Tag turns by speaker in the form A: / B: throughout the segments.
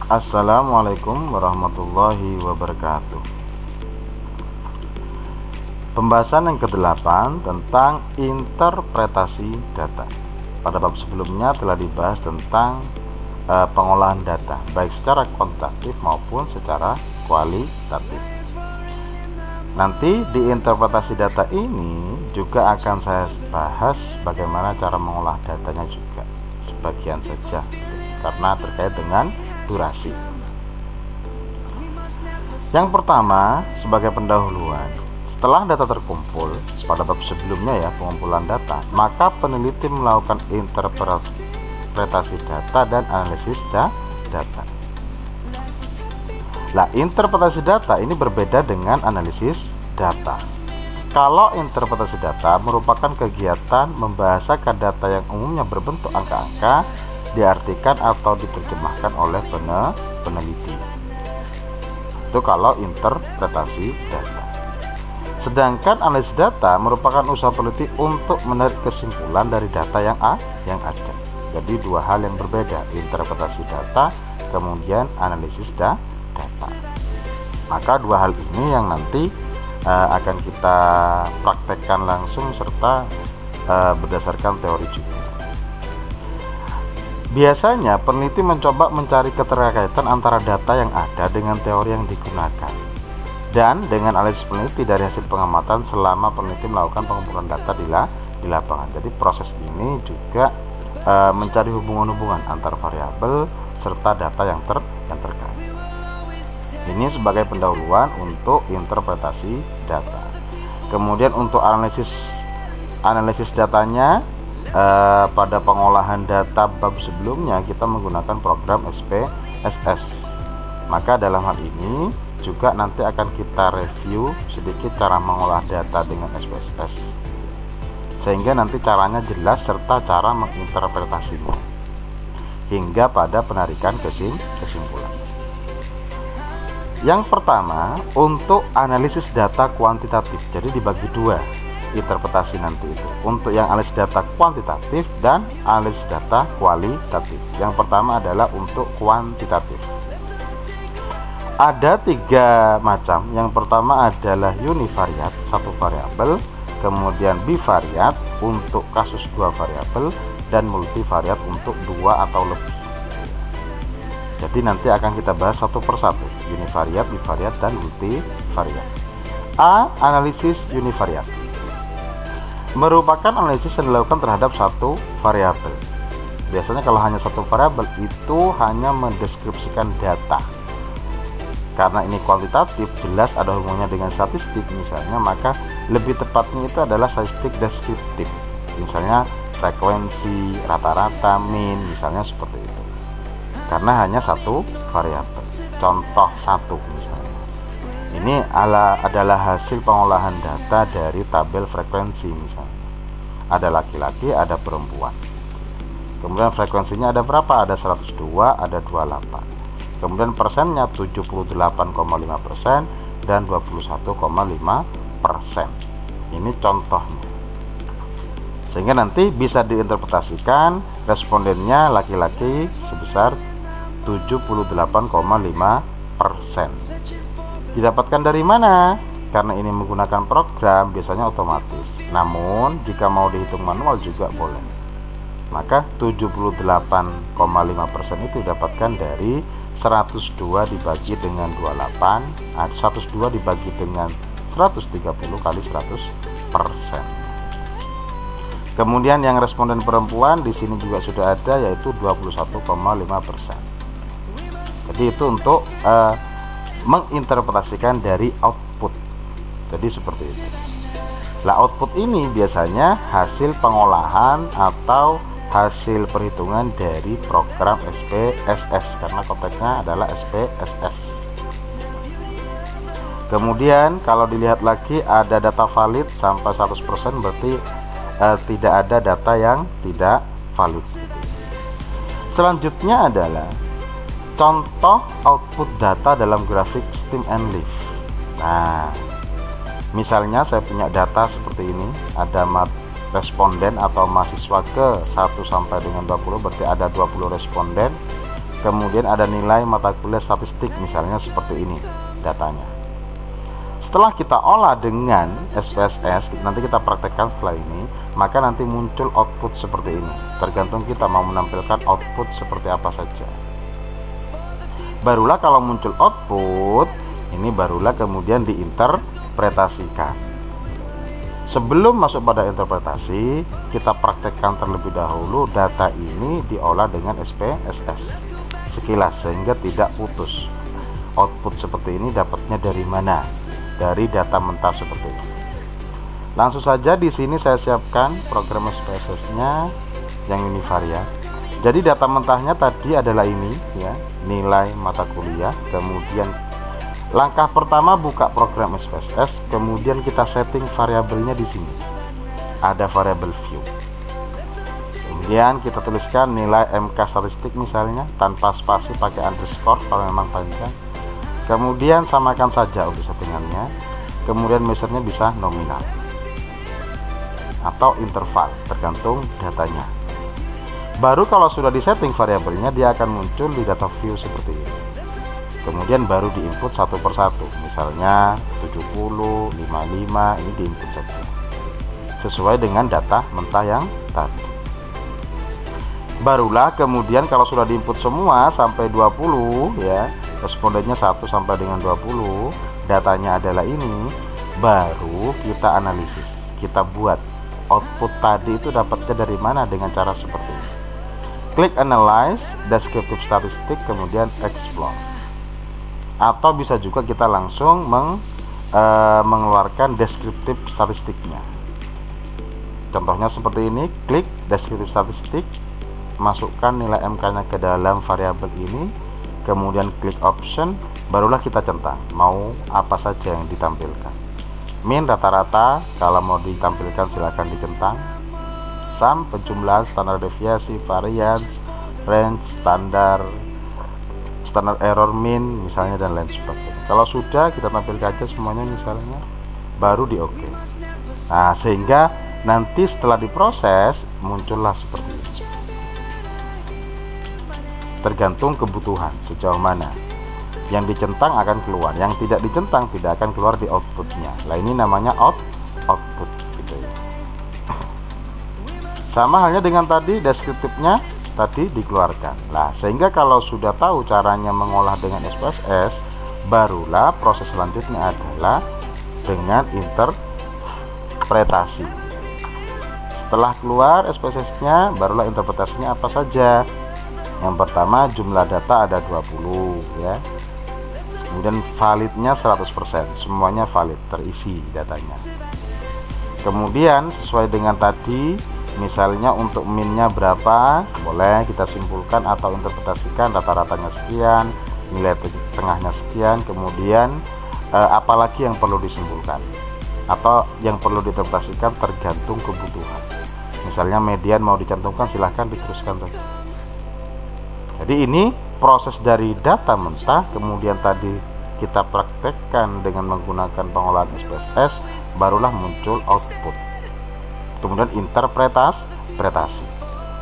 A: Assalamualaikum warahmatullahi wabarakatuh. Pembahasan yang ke-8 tentang interpretasi data. Pada bab sebelumnya telah dibahas tentang pengolahan data, baik secara kuantitatif maupun secara kualitatif. Nanti di interpretasi data ini juga akan saya bahas bagaimana cara mengolah datanya juga, sebagian saja, karena terkait dengan durasi. Yang pertama, sebagai pendahuluan, setelah data terkumpul pada bab sebelumnya ya, pengumpulan data, maka peneliti melakukan interpretasi data dan analisis data. Nah, interpretasi data ini berbeda dengan analisis data. Kalau interpretasi data merupakan kegiatan membahasakan data yang umumnya berbentuk angka-angka, diartikan atau diterjemahkan oleh peneliti. Itu kalau interpretasi data. Sedangkan analisis data merupakan usaha peneliti untuk menarik kesimpulan dari data yang ada. Jadi dua hal yang berbeda, interpretasi data kemudian analisis data. Maka dua hal ini yang nanti akan kita praktekkan langsung serta berdasarkan teori juga. Biasanya peneliti mencoba mencari keterkaitan antara data yang ada dengan teori yang digunakan dan dengan analisis peneliti dari hasil pengamatan selama peneliti melakukan pengumpulan data di lapangan. Jadi proses ini juga mencari hubungan-hubungan antar variabel serta data yang terkait. Ini sebagai pendahuluan untuk interpretasi data. Kemudian untuk analisis datanya, pada pengolahan data bab sebelumnya kita menggunakan program SPSS. Maka dalam hal ini juga nanti akan kita review sedikit cara mengolah data dengan SPSS, sehingga nanti caranya jelas serta cara menginterpretasinya hingga pada penarikan kesimpulan. Yang pertama, untuk analisis data kuantitatif. Jadi dibagi dua interpretasi nanti itu, untuk yang analisis data kuantitatif dan analisis data kualitatif. Yang pertama adalah untuk kuantitatif. Ada tiga macam. Yang pertama adalah univariat, satu variabel, kemudian bivariat untuk kasus dua variabel, dan multivariat untuk dua atau lebih. Jadi nanti akan kita bahas satu persatu, univariat, bivariat, dan multivariat. A. Analisis univariat merupakan analisis yang dilakukan terhadap satu variabel. Biasanya kalau hanya satu variabel itu hanya mendeskripsikan data. Karena ini kuantitatif, jelas ada hubungannya dengan statistik misalnya, maka lebih tepatnya itu adalah statistik deskriptif. Misalnya frekuensi, rata-rata, min, misalnya seperti itu. Karena hanya satu variabel. Contoh satu misalnya. Ini adalah hasil pengolahan data dari tabel frekuensi misalnya. Ada laki-laki, ada perempuan. Kemudian frekuensinya ada berapa? Ada 102, ada 28. Kemudian persennya 78,5% dan 21,5%. Ini contohnya. Sehingga nanti bisa diinterpretasikan respondennya laki-laki sebesar 78,5%. Didapatkan dari mana? Karena ini menggunakan program, biasanya otomatis. Namun jika mau dihitung manual juga boleh. Maka 78,5% itu didapatkan dari 102 dibagi dengan 28, 102 dibagi dengan 130 kali 100%. Kemudian yang responden perempuan di sini juga sudah ada, yaitu 21,5%. Jadi itu untuk menginterpretasikan dari output. Jadi seperti itu. Nah, output ini biasanya hasil pengolahan atau hasil perhitungan dari program SPSS, karena konteksnya adalah SPSS. Kemudian kalau dilihat lagi ada data valid sampai 100%, berarti tidak ada data yang tidak valid. Selanjutnya adalah contoh output data dalam grafik stem and leaf. Nah, misalnya saya punya data seperti ini, ada responden atau mahasiswa ke 1 sampai dengan 20, berarti ada 20 responden. kemudian ada nilai mata kuliah statistik, misalnya seperti ini datanya. Setelah kita olah dengan SPSS, nanti kita praktekkan setelah ini, maka nanti muncul output seperti ini. Tergantung kita mau menampilkan output seperti apa saja. Barulah kalau muncul output, ini barulah kemudian diinterpretasikan. Sebelum masuk pada interpretasi, kita praktekkan terlebih dahulu data ini diolah dengan SPSS sekilas sehingga tidak putus. Output seperti ini dapatnya dari mana? Dari data mentah seperti ini. Langsung saja di sini saya siapkan program SPSS-nya yang univaria. Jadi data mentahnya tadi adalah ini ya, nilai mata kuliah. Kemudian langkah pertama buka program SPSS, kemudian kita setting variabelnya di sini. Ada variabel view. Kemudian kita tuliskan nilai MK statistik misalnya tanpa spasi, pakai underscore kalau memang panjang. Kemudian samakan saja untuk settingannya. Kemudian measure-nya bisa nominal atau interval, tergantung datanya. Baru kalau sudah disetting variabelnya, dia akan muncul di data view seperti ini. Kemudian baru diinput satu persatu, misalnya 70, 55, ini diinput saja sesuai dengan data mentah yang tadi. Barulah kemudian kalau sudah diinput semua sampai 20 ya, respondennya 1 sampai dengan 20, datanya adalah ini, baru kita analisis, kita buat output tadi itu dapatnya dari mana dengan cara seperti ini. Klik analyze, descriptive statistik, kemudian explore. Atau bisa juga kita langsung mengeluarkan descriptive statistiknya. Contohnya seperti ini, klik descriptive statistik, masukkan nilai MK-nya ke dalam variabel ini, kemudian klik option, barulah kita centang mau apa saja yang ditampilkan. Min, rata-rata, kalau mau ditampilkan silahkan dicentang. Sum, penjumlahan, standar deviasi, variance, range, standar error, min misalnya, dan lain sebagainya. Kalau sudah kita tampilkan aja semuanya misalnya, baru di OK. Nah, sehingga nanti setelah diproses muncullah seperti ini. Tergantung kebutuhan sejauh mana. Yang dicentang akan keluar, yang tidak dicentang tidak akan keluar di outputnya. Nah, ini namanya output gitu ya. Sama halnya dengan tadi, deskriptifnya tadi dikeluarkan. Nah, sehingga kalau sudah tahu caranya mengolah dengan SPSS, barulah proses selanjutnya adalah dengan interpretasi. Setelah keluar SPSS-nya, barulah interpretasinya apa saja. Yang pertama, jumlah data ada 20 ya. Kemudian validnya 100%, semuanya valid, terisi datanya. Kemudian sesuai dengan tadi, misalnya untuk minnya berapa, boleh kita simpulkan atau interpretasikan rata-ratanya sekian, nilai tengahnya sekian. Kemudian apalagi yang perlu disimpulkan atau yang perlu diinterpretasikan tergantung kebutuhan. Misalnya median mau dicantumkan, silahkan diteruskan saja. Jadi ini proses dari data mentah, kemudian tadi kita praktekkan dengan menggunakan pengolahan SPSS, barulah muncul output. Kemudian interpretasi.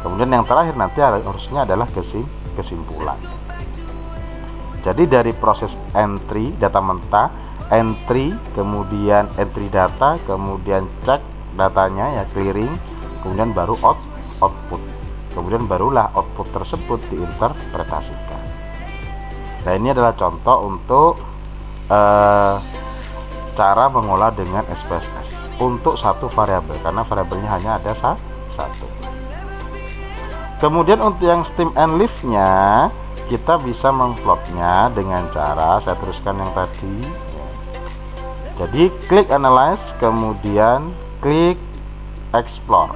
A: Kemudian yang terakhir nanti harusnya adalah kesimpulan. Jadi dari proses entry data mentah, entry, kemudian entry data, kemudian cek datanya ya, clearing, kemudian baru output. Kemudian barulah output tersebut diinterpretasikan. Nah, ini adalah contoh untuk cara mengolah dengan SPSS untuk satu variabel, karena variabelnya hanya ada satu. Kemudian untuk yang stem and leaf-nya, kita bisa mengplotnya dengan cara saya teruskan yang tadi. Jadi klik analyze, kemudian klik explore.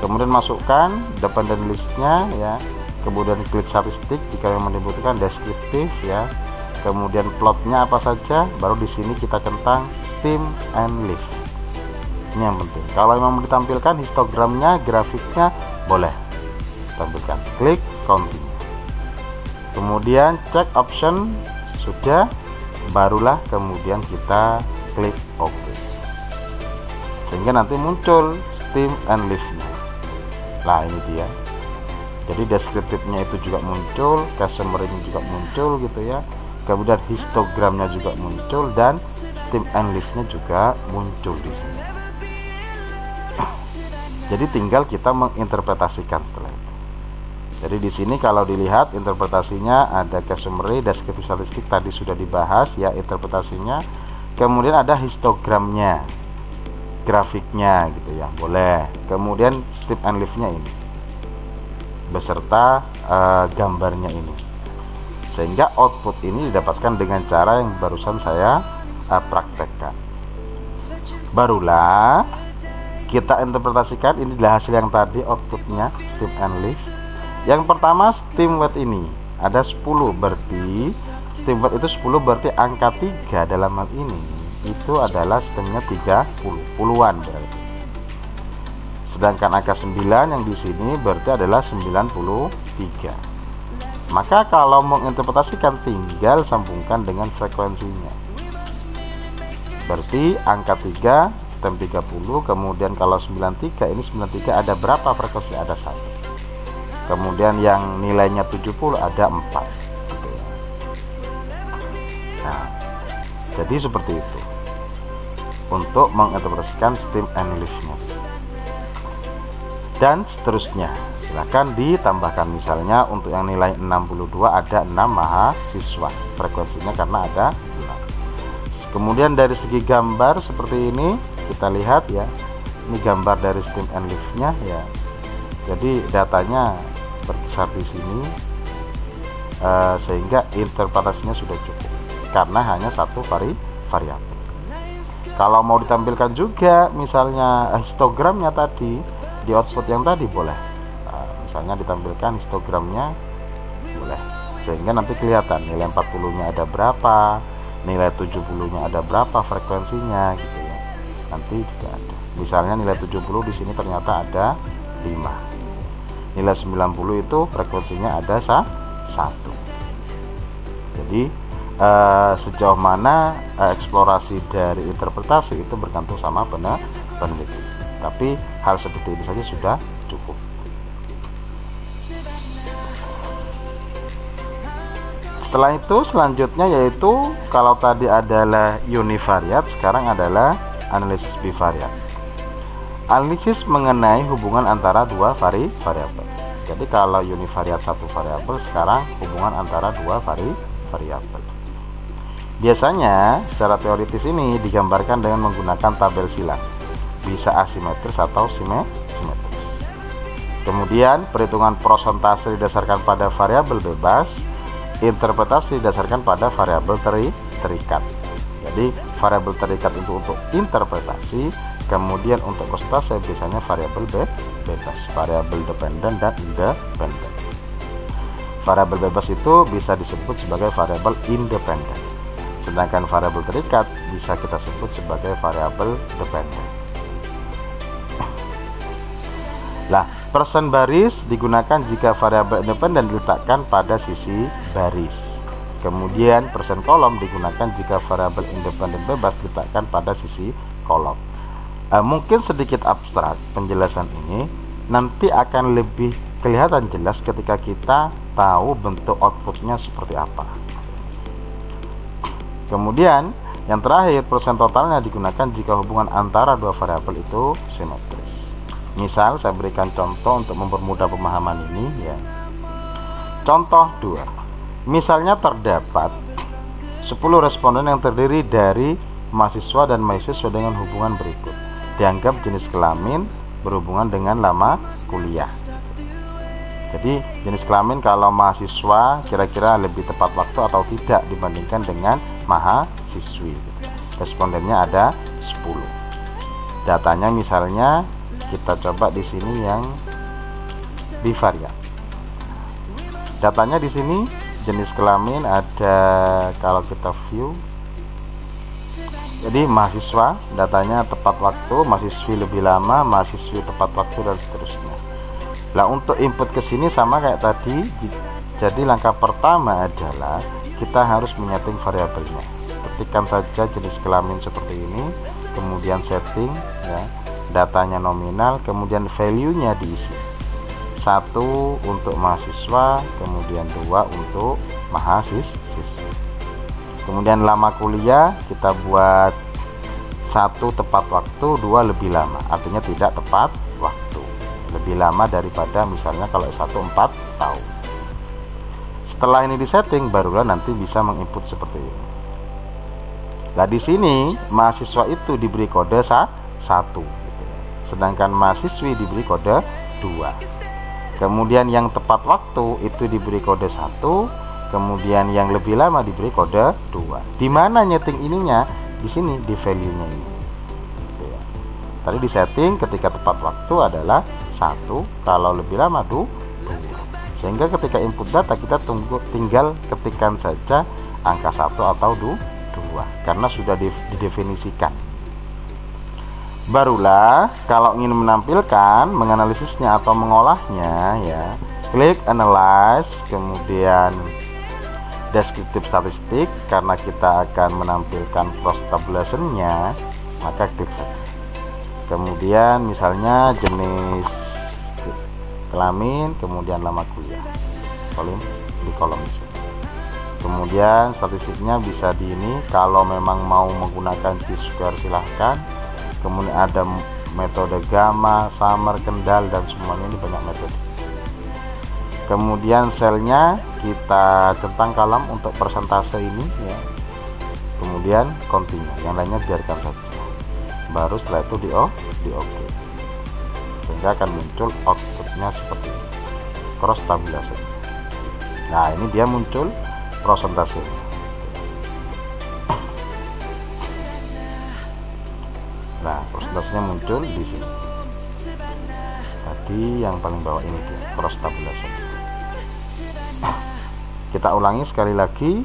A: Kemudian masukkan dependent listnya ya, kemudian klik statistik jika yang dibutuhkan, deskriptif ya, kemudian plotnya apa saja, baru di sini kita centang stem and leaf. Ini yang penting. Kalau memang ditampilkan histogramnya, grafiknya, boleh tampilkan. Klik continue. Kemudian check option sudah, barulah kemudian kita klik OK. Sehingga nanti muncul stem and leaf-nya. Nah, ini dia. Jadi deskriptifnya itu juga muncul, case summary-nya juga muncul gitu ya. Kemudian histogramnya juga muncul dan stem and leaf-nya juga muncul di sini. Jadi tinggal kita menginterpretasikan setelah itu. Jadi di sini kalau dilihat interpretasinya ada case summary, deskriptif statistik tadi sudah dibahas ya interpretasinya. Kemudian ada histogramnya, grafiknya gitu ya, boleh. Kemudian stem and leaf-nya ini beserta gambarnya ini, sehingga output ini didapatkan dengan cara yang barusan saya praktekkan. Barulah kita interpretasikan, ini adalah hasil yang tadi outputnya stem and leaf. Yang pertama stem weight ini ada 10, berarti stem weight itu 10, berarti angka 3 dalam hal ini itu adalah stemnya 30 puluhan berarti. Sedangkan angka 9 yang di sini berarti adalah 93. Maka kalau menginterpretasikan tinggal sambungkan dengan frekuensinya. Berarti angka 3 stem 30, kemudian kalau 93 ini 93 ada berapa frekuensi? Ada 1. Kemudian yang nilainya 70 ada 4 gitu ya. Nah, jadi seperti itu untuk menginterpretasikan stem and leaf-nya. Dan seterusnya, silahkan ditambahkan, misalnya untuk yang nilai 62 ada 6 mahasiswa frekuensinya karena ada 6. Kemudian dari segi gambar seperti ini kita lihat ya, ini gambar dari stem and leaf-nya ya. Jadi datanya berkisar di sini sehingga interpretasinya sudah cukup karena hanya satu variabel. Kalau mau ditampilkan juga misalnya histogramnya tadi di output yang tadi boleh, misalnya ditampilkan histogramnya boleh, sehingga nanti kelihatan nilai 40-nya ada berapa, nilai 70-nya ada berapa frekuensinya gitu ya. Nanti juga ada, misalnya nilai 70 di sini ternyata ada 5, nilai 90 itu frekuensinya ada 1. Jadi sejauh mana eksplorasi dari interpretasi itu bergantung sama peneliti. Tapi hal seperti ini saja sudah cukup. Setelah itu selanjutnya yaitu kalau tadi adalah univariat, sekarang adalah analisis bivariat. Analisis mengenai hubungan antara dua variabel. Jadi kalau univariat satu variabel, sekarang hubungan antara dua variabel. Biasanya secara teoritis ini digambarkan dengan menggunakan tabel silang, bisa asimetris atau simetris. Kemudian perhitungan prosentase didasarkan pada variabel bebas, interpretasi didasarkan pada variabel terikat. Jadi variabel terikat itu untuk interpretasi, kemudian untuk prosentase biasanya variabel bebas, variabel dependen dan independen. Variabel bebas itu bisa disebut sebagai variabel independen, sedangkan variabel terikat bisa kita sebut sebagai variabel dependen. Nah, persen baris digunakan jika variabel independen diletakkan pada sisi baris. Kemudian persen kolom digunakan jika variabel independen bebas diletakkan pada sisi kolom. Mungkin sedikit abstrak penjelasan ini, nanti akan lebih kelihatan jelas ketika kita tahu bentuk outputnya seperti apa. Kemudian yang terakhir, persen totalnya digunakan jika hubungan antara dua variabel itu simetris. Misal saya berikan contoh untuk mempermudah pemahaman ini ya. Contoh 2. Misalnya terdapat 10 responden yang terdiri dari mahasiswa dan mahasiswa dengan hubungan berikut. Dianggap jenis kelamin berhubungan dengan lama kuliah. Jadi jenis kelamin kalau mahasiswa kira-kira lebih tepat waktu atau tidak dibandingkan dengan mahasiswi. Respondennya ada 10. Datanya misalnya kita coba di sini yang bivariat. Datanya di sini jenis kelamin ada, kalau kita view, jadi mahasiswa datanya tepat waktu, mahasiswi lebih lama, mahasiswi tepat waktu dan seterusnya. Nah, untuk input ke sini sama kayak tadi. Jadi langkah pertama adalah kita harus menyeting variabelnya. Ketikkan saja jenis kelamin seperti ini, kemudian setting ya, datanya nominal, kemudian value-nya diisi. 1 untuk mahasiswa, kemudian 2 untuk mahasiswa. Kemudian lama kuliah kita buat 1 tepat waktu, 2 lebih lama, artinya tidak tepat waktu, lebih lama daripada misalnya kalau 1 4 tahun. Setelah ini disetting, barulah nanti bisa menginput seperti ini. Nah, di sini mahasiswa itu diberi kode 1, sedangkan mahasiswi diberi kode 2. Kemudian yang tepat waktu itu diberi kode 1, kemudian yang lebih lama diberi kode 2. Di mana nyeting ininya? Di sini, di value-nya ini. Tadi di setting ketika tepat waktu adalah 1, kalau lebih lama 2. Sehingga ketika input data kita tinggal ketikkan saja angka 1 atau 2, karena sudah didefinisikan. Barulah kalau ingin menampilkan, menganalisisnya atau mengolahnya, ya, klik analyze, kemudian deskriptif statistik. Karena kita akan menampilkan cross tabulation-nya, maka klik saja. Kemudian misalnya jenis kelamin, kemudian lama kuliah, di kolom ini. Kemudian statistiknya bisa di ini. Kalau memang mau menggunakan T-square silahkan. Kemudian ada metode gamma, summer, kendal, dan semuanya ini banyak metode. Kemudian selnya kita centang kolom untuk persentase ini, ya. Kemudian continue, yang lainnya biarkan saja. Baru setelah itu di OK, sehingga akan muncul outputnya seperti ini, cross tabulation. Nah, ini dia muncul prosentasenya. Nah, prosentasenya muncul di sini. Tadi yang paling bawah ini dia cross tabulation. Kita ulangi sekali lagi.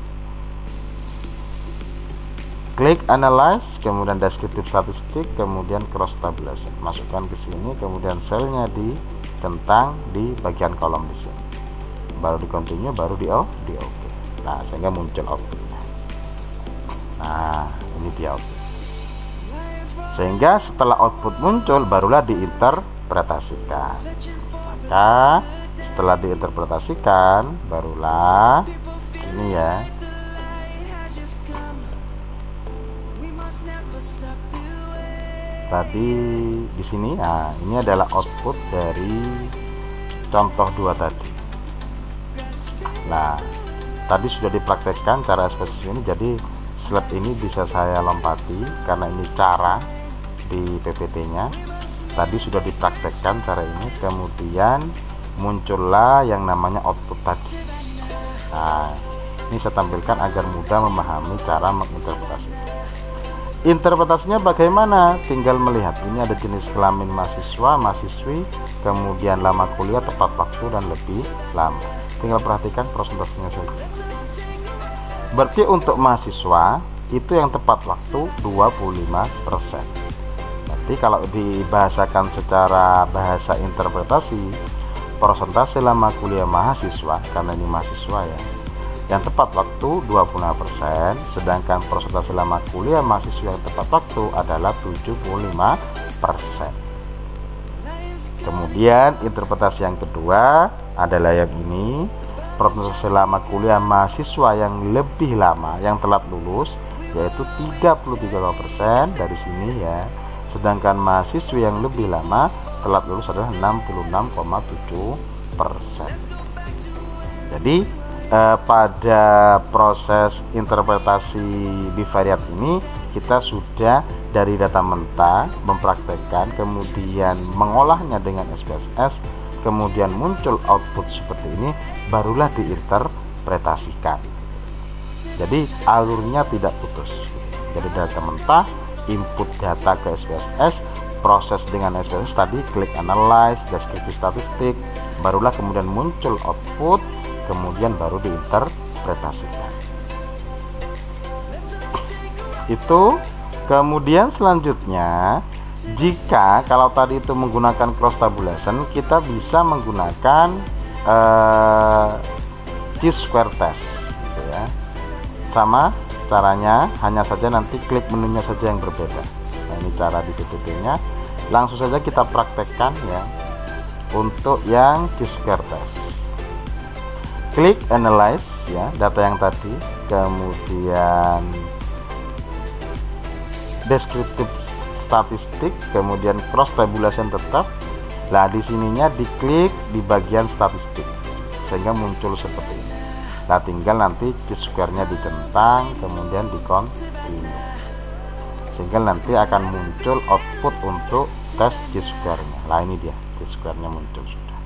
A: Klik analyze, kemudian deskriptif statistik, kemudian cross tabulation. Masukkan ke sini, kemudian selnya dicentang di bagian kolom di sini. Baru di continue, baru di OK. Nah, sehingga muncul outputnya. Nah, ini dia output. Sehingga setelah output muncul, barulah diinterpretasikan. Maka setelah diinterpretasikan, barulah ini, ya, tadi di sini. Nah, ini adalah output dari contoh 2 tadi. Nah, tadi sudah dipraktekkan cara spesies ini, jadi slide ini bisa saya lompati karena ini cara di PPT-nya. Tadi sudah dipraktekkan cara ini, kemudian muncullah yang namanya output tadi. Nah, ini saya tampilkan agar mudah memahami cara menginterpretasikan. Interpretasinya bagaimana? Tinggal melihat, ini ada jenis kelamin mahasiswa, mahasiswi, kemudian lama kuliah, tepat waktu, dan lebih lama. Tinggal perhatikan prosentasenya saja. Berarti untuk mahasiswa itu yang tepat waktu 25%. Berarti kalau dibahasakan secara bahasa interpretasi, persentase lama kuliah mahasiswa, karena ini mahasiswa, ya, yang tepat waktu 25%, sedangkan persentase lama kuliah mahasiswa yang tepat waktu adalah 75%. Kemudian interpretasi yang kedua adalah yang ini, persentase lama kuliah mahasiswa yang lebih lama yang telat lulus, yaitu 33% dari sini, ya, sedangkan mahasiswa yang lebih lama telat lulus adalah 66,7%. Jadi pada proses interpretasi bivariat ini kita sudah dari data mentah mempraktekkan, kemudian mengolahnya dengan SPSS, kemudian muncul output seperti ini, barulah diinterpretasikan. Jadi alurnya tidak putus. Jadi data mentah, input data ke SPSS, proses dengan SPSS tadi, klik analyze, deskriptif statistik, barulah kemudian muncul output, kemudian baru diinterpretasikan. Itu. Kemudian selanjutnya, jika kalau tadi itu menggunakan cross tabulation, kita bisa menggunakan T-square test, gitu ya. Sama caranya, hanya saja nanti klik menunya saja yang berbeda. Nah, ini cara di PPT-nya. Langsung saja kita praktekkan, ya. untuk yang Q-square test. Klik analyze ya, data yang tadi, kemudian descriptive statistik, kemudian cross tabulation tetap. Nah, di sininya diklik di bagian statistik sehingga muncul seperti ini. Nah, tinggal nanti Q-square-nya dicentang, kemudian di continue, sehingga nanti akan muncul output untuk tes Q-square-nya. Nah, ini dia Q-square-nya muncul sudah.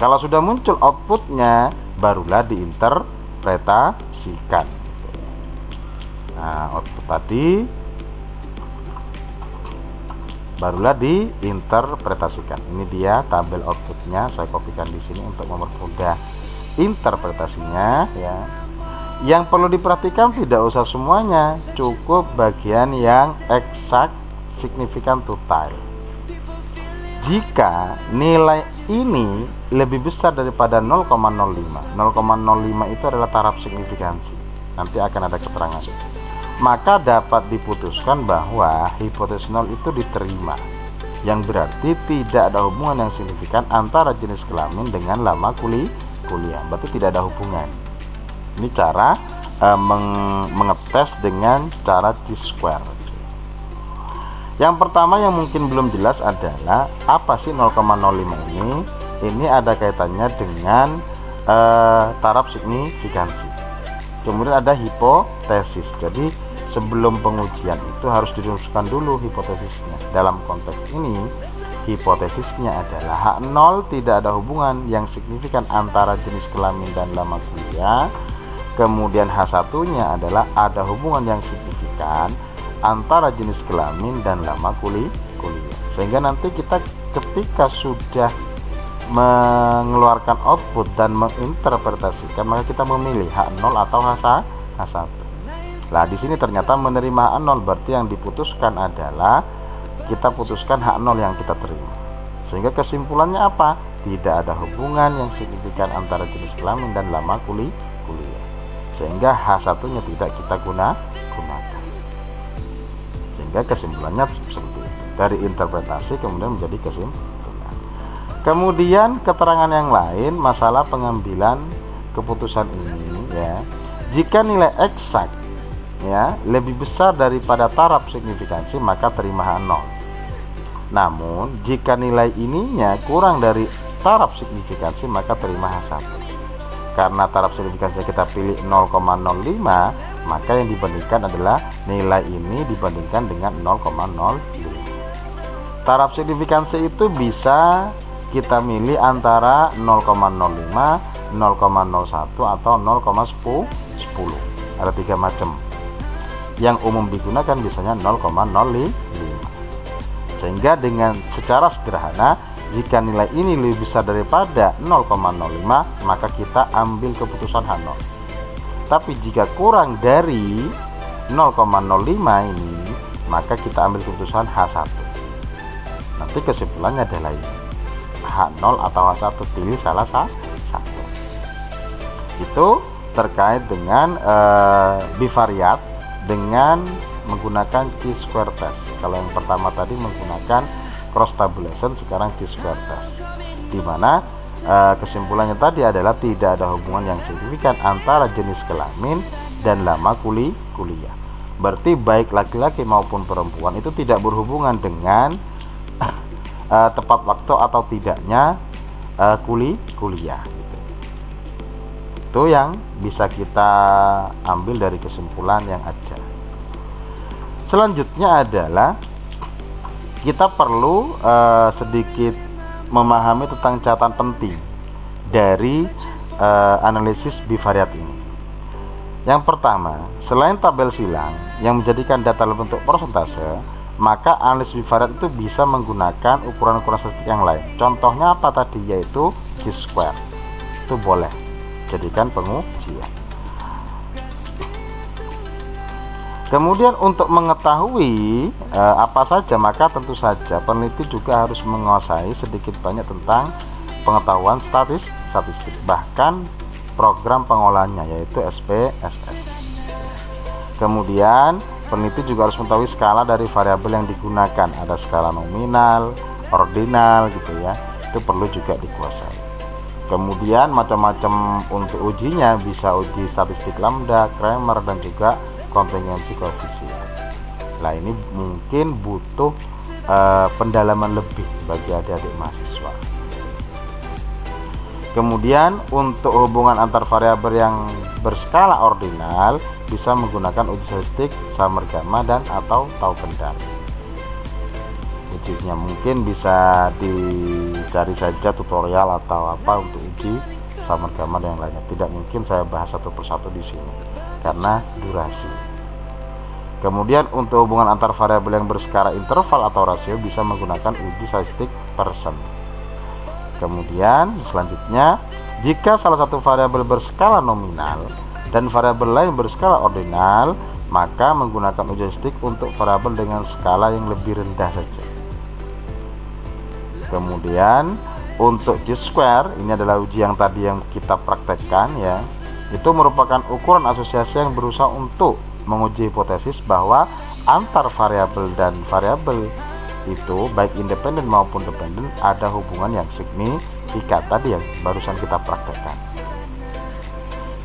A: Kalau sudah muncul outputnya, barulah diinterpretasikan. Nah, output tadi barulah diinterpretasikan. Ini dia tabel outputnya, saya kopikan di sini untuk mempermudah interpretasinya ya. Yang perlu diperhatikan tidak usah semuanya, cukup bagian yang exact, significant, total. Jika nilai ini lebih besar daripada 0,05, 0,05 itu adalah taraf signifikansi, nanti akan ada keterangan, maka dapat diputuskan bahwa hipotesis nol itu diterima, yang berarti tidak ada hubungan yang signifikan antara jenis kelamin dengan lama kuliah. Berarti tidak ada hubungan. Ini cara mengetes dengan cara Q-square. Yang pertama yang mungkin belum jelas adalah apa sih 0,05 ini? Ini ada kaitannya dengan taraf signifikansi. Kemudian ada hipotesis. Jadi sebelum pengujian itu harus dirumuskan dulu hipotesisnya. Dalam konteks ini, hipotesisnya adalah H0 tidak ada hubungan yang signifikan antara jenis kelamin dan lama kuliah. Kemudian H1-nya adalah ada hubungan yang signifikan antara jenis kelamin dan lama kuliah. Sehingga nanti kita ketika sudah mengeluarkan output dan menginterpretasikan, maka kita memilih H0 atau H1. Nah, di sini ternyata menerima H0, berarti yang diputuskan adalah kita putuskan H0 yang kita terima. Sehingga kesimpulannya apa? Tidak ada hubungan yang signifikan antara jenis kelamin dan lama kuliah. Sehingga H1-nya tidak kita gunakan. Sehingga kesimpulannya seperti itu. Dari interpretasi kemudian menjadi kesimpulan. Kemudian keterangan yang lain masalah pengambilan keputusan ini ya. Jika nilai eksak ya lebih besar daripada taraf signifikansi, maka terima H0. Namun jika nilai ininya kurang dari taraf signifikansi, maka terima H1. Karena taraf signifikansinya kita pilih 0,05, maka yang dibandingkan adalah nilai ini dibandingkan dengan 0,05. Taraf signifikansi itu bisa kita milih antara 0,05, 0,01 atau 0,10. Ada 3 macam. Yang umum digunakan biasanya 0,05. Sehingga dengan secara sederhana, jika nilai ini lebih besar daripada 0,05, maka kita ambil keputusan H0. Tapi jika kurang dari 0,05 ini, maka kita ambil keputusan H1. Nanti kesimpulannya adalah ini, H0 atau H1, pilih salah satu. Itu terkait dengan bivariat dengan menggunakan Q-square test. Kalau yang pertama tadi menggunakan cross tabulation, sekarang Q-square test, di mana kesimpulannya tadi adalah tidak ada hubungan yang signifikan antara jenis kelamin dan lama kuliah. Berarti baik laki-laki maupun perempuan itu tidak berhubungan dengan tepat waktu atau tidaknya kuliah. Itu yang bisa kita ambil dari kesimpulan yang ada. Selanjutnya adalah kita perlu sedikit memahami tentang catatan penting dari analisis bivariat ini. Yang pertama, selain tabel silang yang menjadikan data dalam bentuk persentase, maka analisis bivariat itu bisa menggunakan ukuran-ukuran statistik yang lain. Contohnya apa tadi? Yaitu Q-square. Itu boleh jadikan pengujian. Kemudian untuk mengetahui apa saja, maka tentu saja peneliti juga harus menguasai sedikit banyak tentang pengetahuan statistik, bahkan program pengolahannya yaitu SPSS. Kemudian peneliti juga harus mengetahui skala dari variabel yang digunakan. Ada skala nominal, ordinal gitu ya, itu perlu juga dikuasai. Kemudian macam-macam untuk ujinya, bisa uji statistik lambda, Cramer, dan juga kontingensi koefisien. Nah ini mungkin butuh pendalaman lebih bagi adik-adik mahasiswa. Kemudian untuk hubungan antar variabel yang berskala ordinal bisa menggunakan uji statistik, Summer gamma, dan atau tahu kendal. Ujinya mungkin bisa dicari saja tutorial atau apa untuk uji Summer gamma dan yang lainnya. Tidak mungkin saya bahas satu persatu di sini karena durasi. Kemudian untuk hubungan antar variabel yang berskala interval atau rasio bisa menggunakan uji statistik persen. Kemudian selanjutnya, jika salah satu variabel berskala nominal dan variabel lain berskala ordinal, maka menggunakan uji statistik untuk variabel dengan skala yang lebih rendah saja. Kemudian untuk G-square, ini adalah uji yang tadi yang kita praktekkan ya, itu merupakan ukuran asosiasi yang berusaha untuk menguji hipotesis bahwa antar variabel dan variabel itu baik independen maupun dependen ada hubungan yang signifikan tadi yang barusan kita praktekkan.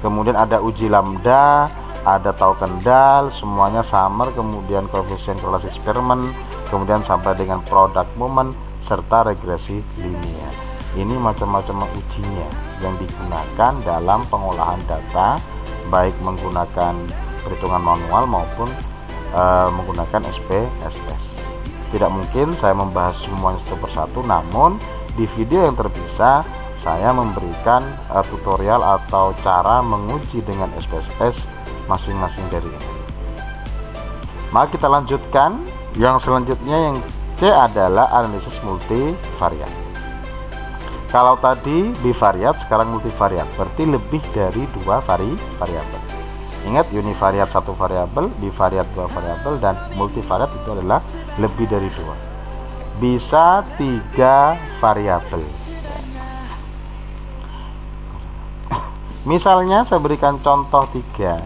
A: Kemudian ada uji lambda, ada tahu kendal, semuanya Summer, kemudian koefisien korelasi Spearman, kemudian sampai dengan produk moment serta regresi linear. Ini macam-macam ujinya yang digunakan dalam pengolahan data, baik menggunakan perhitungan manual maupun menggunakan SPSS. Tidak mungkin saya membahas semuanya satu persatu, namun di video yang terpisah saya memberikan tutorial atau cara menguji dengan SPSS masing-masing dari ini. Mari kita lanjutkan. Yang selanjutnya yang C adalah analisis multivariat. Kalau tadi bivariat, sekarang multivariat, berarti lebih dari 2 variabel. Ingat, univariat 1 variabel, bivariat 2 variabel, dan multivariat itu adalah lebih dari 2. Bisa 3 variabel. Misalnya saya berikan contoh 3.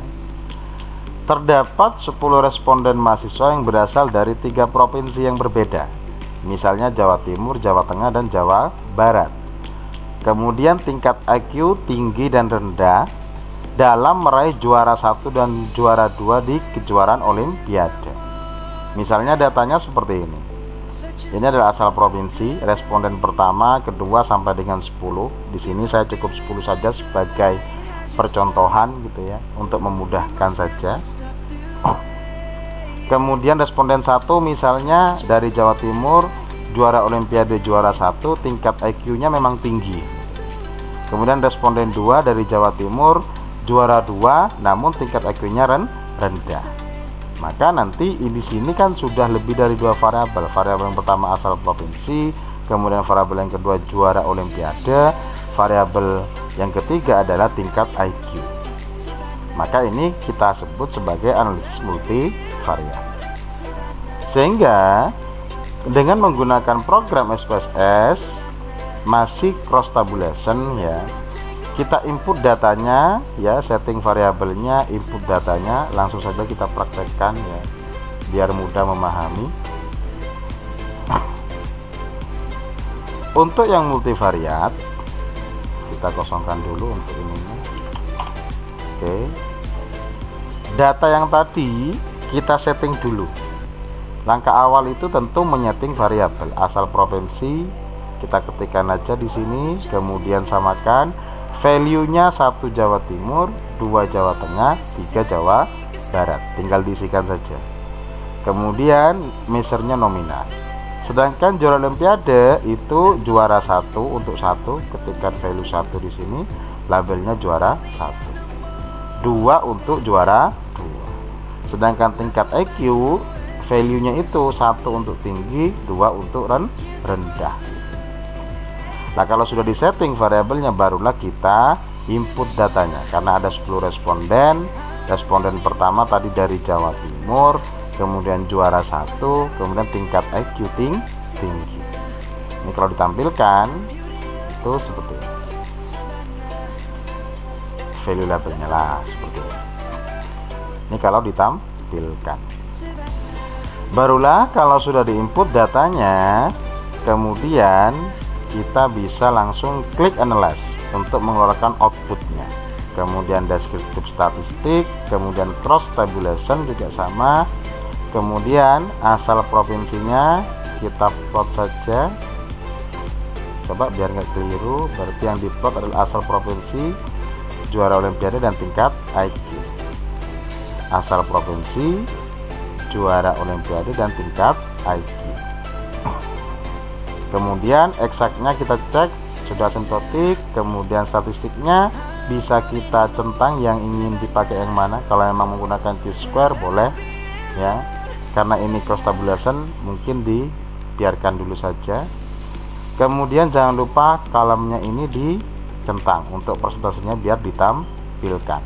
A: Terdapat 10 responden mahasiswa yang berasal dari 3 provinsi yang berbeda. Misalnya Jawa Timur, Jawa Tengah, dan Jawa Barat. Kemudian tingkat IQ tinggi dan rendah dalam meraih juara 1 dan juara 2 di kejuaraan olimpiade. Misalnya datanya seperti ini. Ini adalah asal provinsi, responden pertama, kedua sampai dengan 10. Di sini saya cukup 10 saja sebagai percontohan gitu ya, untuk memudahkan saja. Kemudian responden 1 misalnya dari Jawa Timur, juara olimpiade juara 1, tingkat IQ-nya memang tinggi. Kemudian responden 2 dari Jawa Timur, juara 2 namun tingkat IQ-nya rendah. Maka nanti di sini kan sudah lebih dari 2 variabel. Variabel yang pertama asal provinsi, kemudian variabel yang kedua juara olimpiade, variabel yang ketiga adalah tingkat IQ. Maka ini kita sebut sebagai analisis multivariat. Sehingga dengan menggunakan program SPSS masih cross tabulation ya, kita input datanya ya, setting variabelnya, input datanya, langsung saja kita praktekkan ya, biar mudah memahami. Untuk yang multivariat kita kosongkan dulu untuk ini. Oke. Data yang tadi kita setting dulu. Langkah awal itu tentu menyeting variabel asal provinsi, kita ketikkan aja di sini, kemudian samakan value-nya 1 Jawa Timur, 2 Jawa Tengah, 3 Jawa Barat. Tinggal diisikan saja. Kemudian measure-nya nominal. Sedangkan juara olimpiade itu juara 1 untuk 1, ketikkan value 1 di sini, labelnya juara 1. 2 untuk juara 2. Sedangkan tingkat IQ value-nya itu 1 untuk tinggi, 2 untuk rendah. Nah, kalau sudah disetting variabelnya, barulah kita input datanya. Karena ada 10 responden. Responden pertama tadi dari Jawa Timur, kemudian juara 1, kemudian tingkat IQ tinggi. Ini kalau ditampilkan itu seperti ini. Value labelnya lah seperti ini. Ini kalau ditampilkan. Barulah kalau sudah diinput datanya, kemudian kita bisa langsung klik analyze untuk mengeluarkan outputnya. Kemudian deskriptif statistik, kemudian cross tabulation juga sama. Kemudian asal provinsinya kita plot saja. Coba biar nggak keliru, berarti yang diplot adalah asal provinsi, juara olimpiade dan tingkat IQ. Asal provinsi, juara olimpiade dan tingkat IQ. Kemudian eksaknya kita cek sudah asymptotik, kemudian statistiknya bisa kita centang yang ingin dipakai yang mana. Kalau memang menggunakan Q-square boleh ya, karena ini cross tabulation mungkin dibiarkan dulu saja. Kemudian jangan lupa kolomnya ini dicentang untuk persentasenya biar ditampilkan.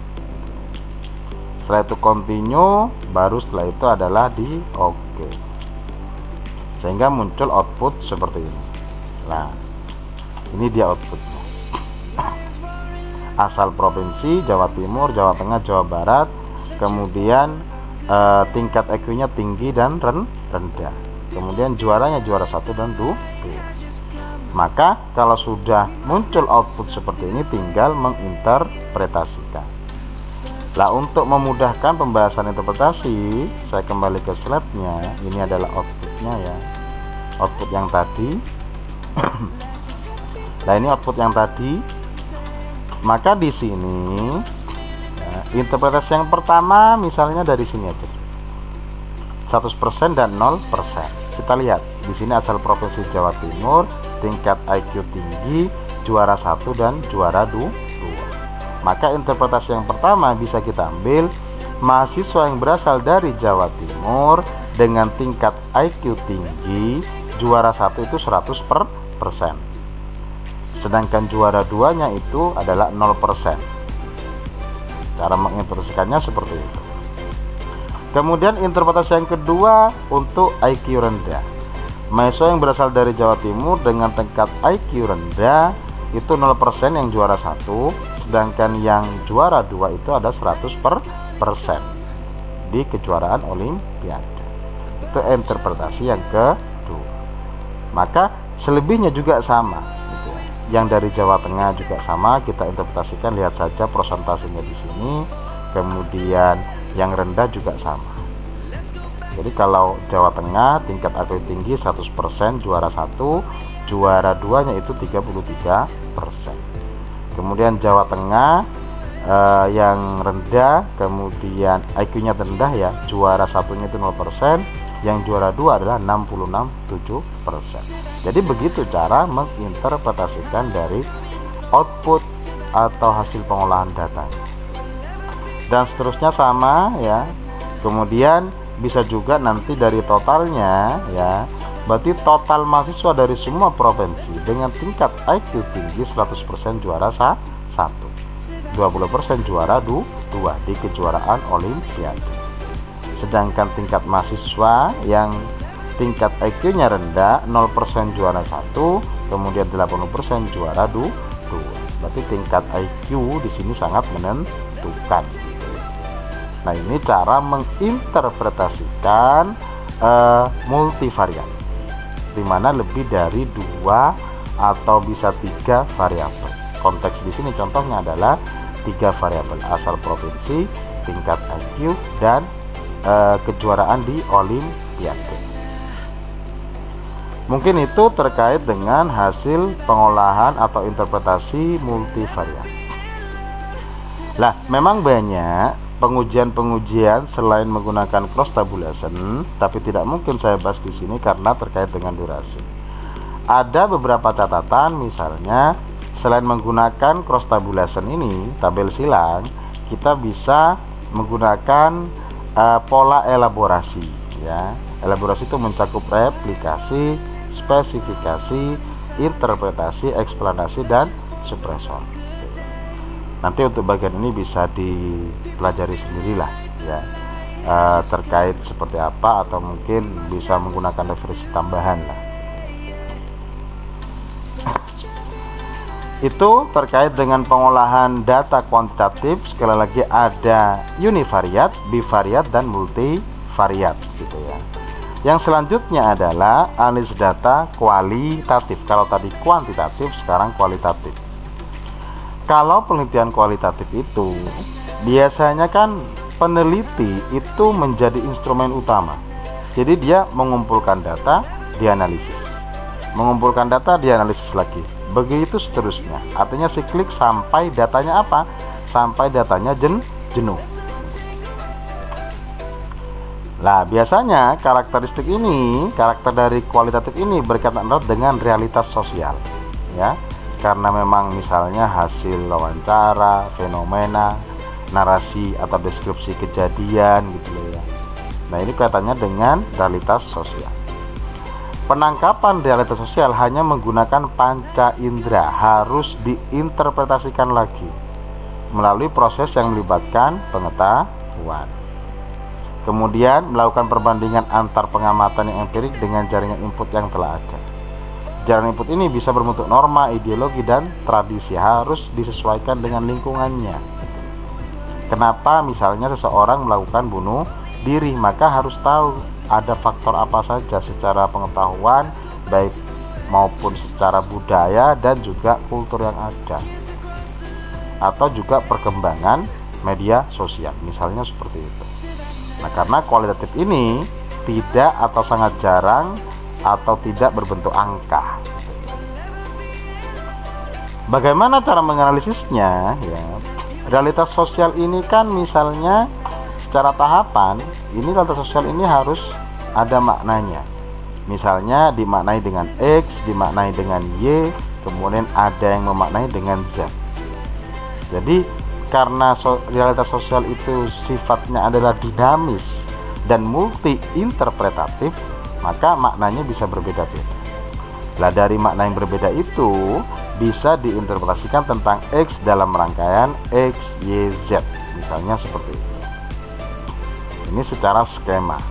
A: Setelah itu continue, baru setelah itu adalah di OK, sehingga muncul output seperti ini. Nah, ini dia outputnya. Asal provinsi Jawa Timur, Jawa Tengah, Jawa Barat, kemudian tingkat EQ-nya tinggi dan rendah, kemudian juaranya juara 1 dan 2. Maka kalau sudah muncul output seperti ini, tinggal menginterpretasikan. Nah, untuk memudahkan pembahasan interpretasi, saya kembali ke slide-nya. Ini adalah outputnya ya, output yang tadi. Nah, ini output yang tadi. Maka di sini ya, interpretasi yang pertama misalnya dari sini aja, 100% dan 0%. Kita lihat di sini asal provinsi Jawa Timur, tingkat IQ tinggi, juara 1 dan juara 2. Maka interpretasi yang pertama bisa kita ambil, mahasiswa yang berasal dari Jawa Timur dengan tingkat IQ tinggi, juara 1 itu 100%. Sedangkan juara 2-nya itu adalah 0%. Cara menginterpretasikannya seperti itu. Kemudian interpretasi yang kedua untuk IQ rendah. Mahasiswa yang berasal dari Jawa Timur dengan tingkat IQ rendah itu 0% yang juara 1, sedangkan yang juara 2 itu ada 100% di kejuaraan olimpiade. Itu interpretasi yang kedua. Maka selebihnya juga sama gitu ya. Yang dari Jawa Tengah juga sama, kita interpretasikan, lihat saja prosentasenya di sini. Kemudian yang rendah juga sama. Jadi kalau Jawa Tengah tingkat IQ tinggi 100%, juara 1, juara 2-nya itu 33%. Kemudian Jawa Tengah yang rendah, kemudian IQ-nya rendah ya, juara 1-nya itu 0%, yang juara 2 adalah 66,7%. Jadi begitu cara menginterpretasikan dari output atau hasil pengolahan data. Dan seterusnya sama ya. Kemudian bisa juga nanti dari totalnya ya, berarti total mahasiswa dari semua provinsi dengan tingkat IQ tinggi 100% juara 1, 20% juara 2 di kejuaraan olimpiade. Sedangkan tingkat mahasiswa yang tingkat IQ-nya rendah 0% juara 1, kemudian 80% juara 2. Berarti tingkat IQ di sini sangat menentukan. Nah, ini cara menginterpretasikan multivariat, di mana lebih dari 2 atau bisa 3 variabel. Konteks di sini contohnya adalah 3 variabel, asal provinsi, tingkat IQ, dan kejuaraan di olimpiade. Mungkin itu terkait dengan hasil pengolahan atau interpretasi multivariat. Lah, memang banyak pengujian-pengujian selain menggunakan cross tabulation, tapi tidak mungkin saya bahas di sini karena terkait dengan durasi. Ada beberapa catatan, misalnya selain menggunakan cross tabulation ini, tabel silang, kita bisa menggunakan pola elaborasi ya. Elaborasi itu mencakup replikasi, spesifikasi, interpretasi, eksplanasi, dan supresor. Nanti untuk bagian ini bisa dipelajari sendirilah ya, terkait seperti apa, atau mungkin bisa menggunakan referensi tambahan lah. Itu terkait dengan pengolahan data kuantitatif. Sekali lagi ada univariat, bivariat, dan multivariat gitu ya. Yang selanjutnya adalah analisis data kualitatif. Kalau tadi kuantitatif, sekarang kualitatif. Kalau penelitian kualitatif itu biasanya kan peneliti itu menjadi instrumen utama. Jadi dia mengumpulkan data, dianalisis. Mengumpulkan data, dianalisis lagi. Begitu seterusnya. Artinya siklik sampai datanya apa? Sampai datanya jenuh. Nah, biasanya karakter dari kualitatif ini berkaitan erat dengan realitas sosial, ya. Karena memang misalnya hasil wawancara, fenomena, narasi atau deskripsi kejadian gitu loh ya. Nah, ini kaitannya dengan realitas sosial. Penangkapan realitas sosial hanya menggunakan panca indera, harus diinterpretasikan lagi melalui proses yang melibatkan pengetahuan. Kemudian melakukan perbandingan antar pengamatan yang empirik dengan jaringan input yang telah ada. Jaringan input ini bisa berbentuk norma, ideologi, dan tradisi, harus disesuaikan dengan lingkungannya. Kenapa misalnya seseorang melakukan bunuh diri, maka harus tahu ada faktor apa saja secara pengetahuan, baik maupun secara budaya dan juga kultur yang ada, atau juga perkembangan media sosial, misalnya seperti itu. Nah, karena kualitatif ini tidak atau sangat jarang atau tidak berbentuk angka. Bagaimana cara menganalisisnya? Ya, realitas sosial ini kan misalnya secara tahapan, ini realitas sosial ini harus ada maknanya. Misalnya dimaknai dengan X, dimaknai dengan Y, kemudian ada yang memaknai dengan Z. Jadi karena realitas sosial itu sifatnya adalah dinamis dan multi interpretatif, maka maknanya bisa berbeda-beda. Nah, dari makna yang berbeda itu bisa diinterpretasikan tentang X dalam rangkaian X, Y, Z, misalnya seperti itu. Ini secara skema.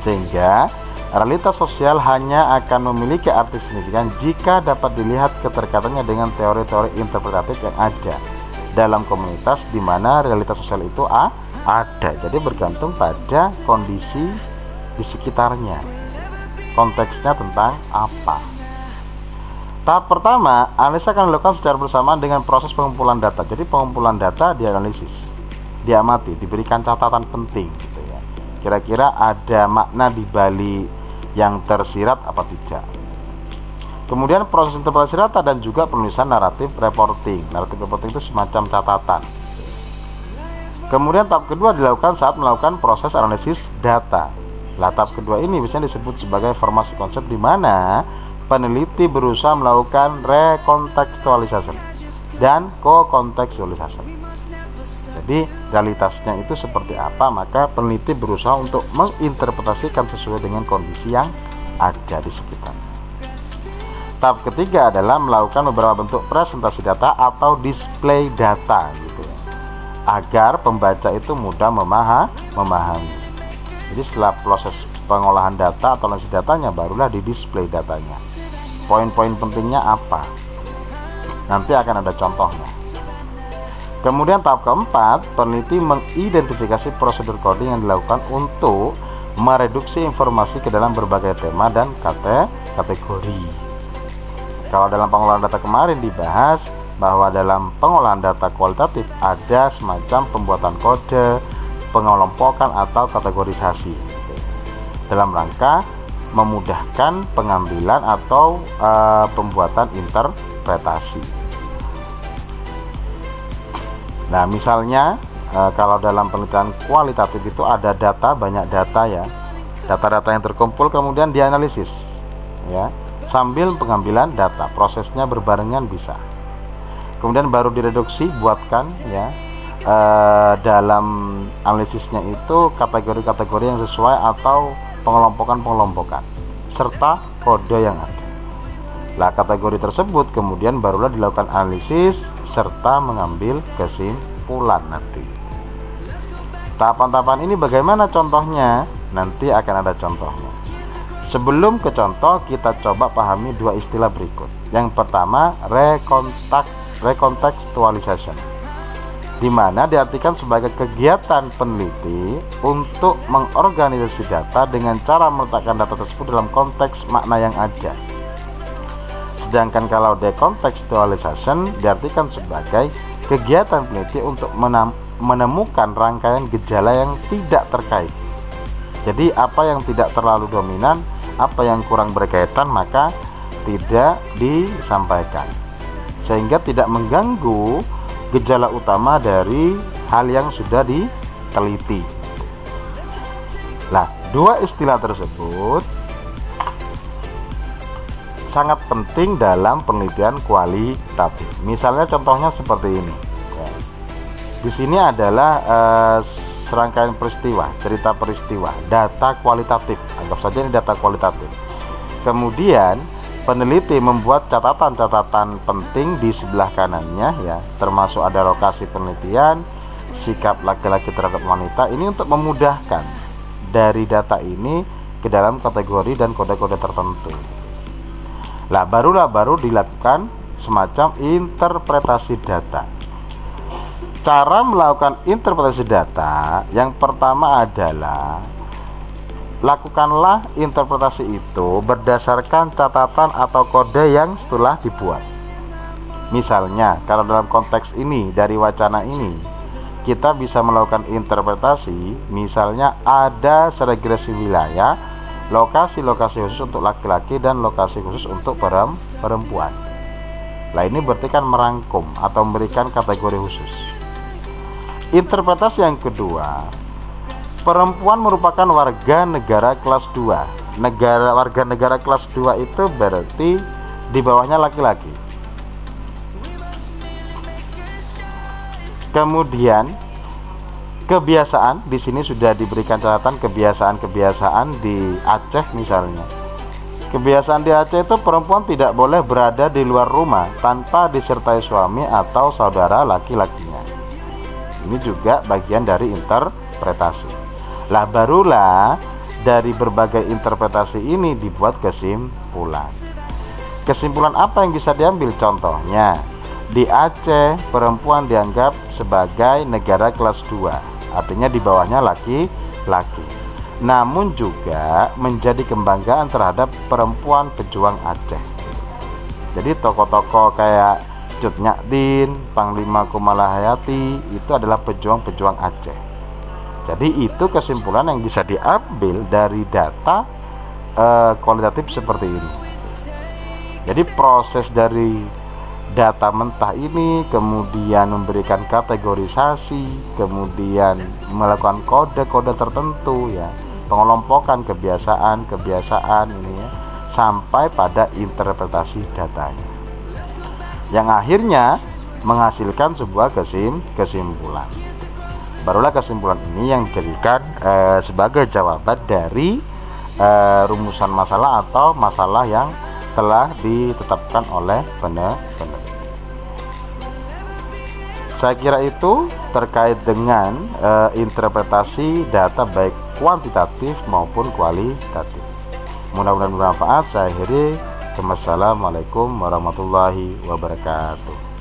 A: Sehingga realitas sosial hanya akan memiliki arti signifikan jika dapat dilihat keterkaitannya dengan teori-teori interpretatif yang ada dalam komunitas di mana realitas sosial itu ada. Jadi bergantung pada kondisi di sekitarnya, konteksnya tentang apa. Tahap pertama, analisa akan dilakukan secara bersamaan dengan proses pengumpulan data. Jadi pengumpulan data dianalisis, diamati, diberikan catatan penting gitu ya. Kira-kira ada makna di balik yang tersirat apa tidak. Kemudian proses interpretasi data dan juga penulisan naratif reporting. Naratif reporting itu semacam catatan. Kemudian tahap kedua dilakukan saat melakukan proses analisis data. Tahap kedua ini biasanya disebut sebagai formasi konsep, di mana peneliti berusaha melakukan rekontekstualisasi dan kokontekstualisasi. Jadi realitasnya itu seperti apa, maka peneliti berusaha untuk menginterpretasikan sesuai dengan kondisi yang ada di sekitar. Tahap ketiga adalah melakukan beberapa bentuk presentasi data atau display data gitu ya, agar pembaca itu mudah memahami. Jadi setelah proses pengolahan data atau analisis datanya, barulah di display datanya. Poin-poin pentingnya apa? Nanti akan ada contohnya. Kemudian tahap keempat, peneliti mengidentifikasi prosedur coding yang dilakukan untuk mereduksi informasi ke dalam berbagai tema dan kategori. Kalau dalam pengolahan data kemarin dibahas bahwa dalam pengolahan data kualitatif ada semacam pembuatan kode, pengelompokan atau kategorisasi dalam rangka memudahkan pengambilan atau pembuatan interpretasi. Nah, misalnya kalau dalam penelitian kualitatif itu ada data, banyak data ya, data-data yang terkumpul kemudian dianalisis ya, sambil pengambilan data, prosesnya berbarengan bisa. Kemudian baru direduksi, buatkan ya dalam analisisnya itu kategori-kategori yang sesuai atau pengelompokan serta kode yang ada. Nah, kategori tersebut kemudian barulah dilakukan analisis serta mengambil kesimpulan nanti. Tahapan-tahapan ini bagaimana contohnya? Nanti akan ada contohnya. Sebelum ke contoh, kita coba pahami dua istilah berikut. Yang pertama, recontext recontextualization. di mana diartikan sebagai kegiatan peneliti untuk mengorganisasi data dengan cara meletakkan data tersebut dalam konteks makna yang ada. Sedangkan kalau decontextualization diartikan sebagai kegiatan peneliti untuk menemukan rangkaian gejala yang tidak terkait. Jadi apa yang tidak terlalu dominan, apa yang kurang berkaitan maka tidak disampaikan, sehingga tidak mengganggu gejala utama dari hal yang sudah diteliti. Nah, dua istilah tersebut sangat penting dalam penelitian kualitatif. Misalnya contohnya seperti ini. Di sini adalah serangkaian peristiwa, cerita peristiwa, data kualitatif. Anggap saja ini data kualitatif. Kemudian peneliti membuat catatan-catatan penting di sebelah kanannya ya, termasuk ada lokasi penelitian, sikap laki-laki terhadap wanita. Ini untuk memudahkan dari data ini ke dalam kategori dan kode-kode tertentu. Lah baru dilakukan semacam interpretasi data. Cara melakukan interpretasi data yang pertama adalah lakukanlah interpretasi itu berdasarkan catatan atau kode yang setelah dibuat. Misalnya, kalau dalam konteks ini dari wacana ini, kita bisa melakukan interpretasi, misalnya ada segregasi wilayah, lokasi-lokasi khusus untuk laki-laki dan lokasi khusus untuk perempuan. Nah, ini berarti kan merangkum atau memberikan kategori khusus. Interpretasi yang kedua, perempuan merupakan warga negara kelas 2. Warga negara kelas 2 itu berarti di bawahnya laki-laki. Kemudian kebiasaan, di sini sudah diberikan catatan kebiasaan di Aceh misalnya. Kebiasaan di Aceh itu perempuan tidak boleh berada di luar rumah tanpa disertai suami atau saudara laki-lakinya. Ini juga bagian dari interpretasi. Lah barulah dari berbagai interpretasi ini dibuat kesimpulan. Kesimpulan apa yang bisa diambil? Contohnya, di Aceh perempuan dianggap sebagai negara kelas 2, artinya di bawahnya laki-laki. Namun juga menjadi kebanggaan terhadap perempuan pejuang Aceh. Jadi tokoh-tokoh kayak Cut Nyak Panglima Kumala Hayati itu adalah pejuang-pejuang Aceh. Jadi itu kesimpulan yang bisa diambil dari data kualitatif seperti ini. Jadi proses dari data mentah ini kemudian memberikan kategorisasi, kemudian melakukan kode-kode tertentu ya, pengelompokan kebiasaan ini ya, sampai pada interpretasi datanya, yang akhirnya menghasilkan sebuah kesimpulan. Barulah kesimpulan ini yang dijadikan sebagai jawaban dari rumusan masalah atau masalah yang telah ditetapkan oleh peneliti. Saya kira itu terkait dengan interpretasi data baik kuantitatif maupun kualitatif. Mudah-mudahan bermanfaat. Saya akhiri. Wassalamualaikum warahmatullahi wabarakatuh.